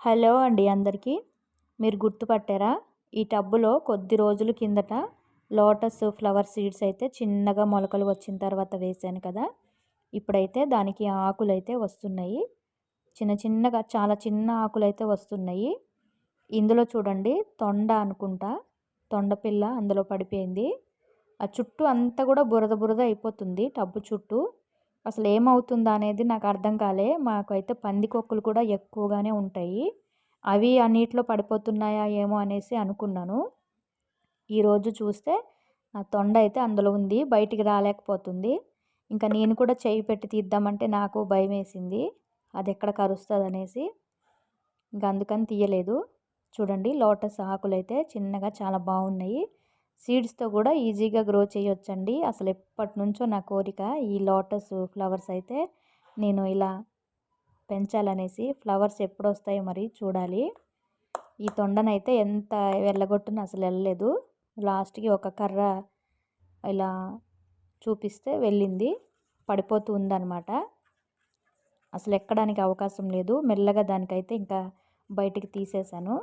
Hello అండి అందరికీ. మీరు గుర్తుపట్టారా? ఈ టబ్బులో కొద్ది రోజుల కిందట లోటస్ ఫ్లవర్ సీడ్స్ అయితే చిన్నగా మొలకలు వచ్చిన తర్వాత వేశాను కదా! ఇప్పుడైతే దానికి ఆకులైతే వస్తున్నాయి. చిన్న చిన్నగా చాలా చిన్న ఆకులైతే వస్తున్నాయి. ఇందులో చూడండి తొండ అనుకుంటా. తొండ పిల్ల అందులో పడిపోయింది. ఆ చుట్టూ అంతా కూడా బురద బురద అయిపోతుంది టబ్బు చుట్టూ. అసలు ఏమవుతుందా అనేది నాకు అర్థం కాలే. మాకైతే పందికొక్కులు కూడా ఎక్కువగానే ఉంటాయి. అవి ఆ నీటిలో పడిపోతున్నాయా ఏమో అనేసి అనుకున్నాను. ఈరోజు చూస్తే ఆ తొండ అయితే అందులో ఉంది. బయటికి రాలేకపోతుంది. ఇంకా నేను కూడా చేయి పెట్టి తీద్దామంటే నాకు భయమేసింది. అది ఎక్కడ కరుస్తదనేసి. ఇంక అందుకని తీయలేదు. చూడండి లోటస్ ఆకులైతే చిన్నగా చాలా బాగున్నాయి. సీడ్స్‌తో కూడా ఈజీగా గ్రో చేయొచ్చండి. అసలు ఎప్పటినుంచో నా కోరిక ఈ లోటస్ ఫ్లవర్స్ అయితే నేను ఇలా పెంచాలనేసి. ఫ్లవర్స్ ఎప్పుడొస్తాయో మరి చూడాలి. ఈ తొండనైతే ఎంత వెళ్ళగొట్టినా అసలు వెళ్ళలేదు. లాస్ట్‌కి ఒక కర్ర ఇలా చూపిస్తే వెళ్ళింది. పడిపోతూ ఉందన్నమాట. అసలు ఎక్కడానికి అవకాశం లేదు. మెల్లగా దానికైతే ఇంకా బయటికి తీసేశాను.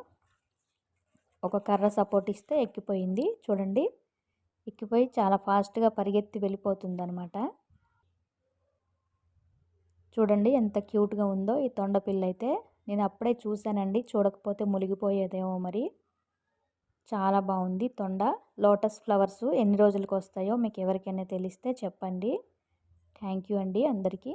ఒక కర్ర సపోర్ట్ ఇస్తే ఎక్కిపోయింది. చూడండి ఎక్కిపోయి చాలా ఫాస్ట్‌గా పరిగెత్తి వెళ్ళిపోతుందన్నమాట. చూడండి ఎంత క్యూట్‌గా ఉందో ఈ తొండపిల్ల అయితే. నేను అప్పుడే చూశానండి. చూడకపోతే మునిగిపోయేదేమో మరి. చాలా బాగుంది తొండ. లోటస్ ఫ్లవర్స్ ఎన్ని రోజులకు వస్తాయో మీకు ఎవరికైనా తెలిస్తే చెప్పండి. థ్యాంక్ యూ అండి అందరికీ.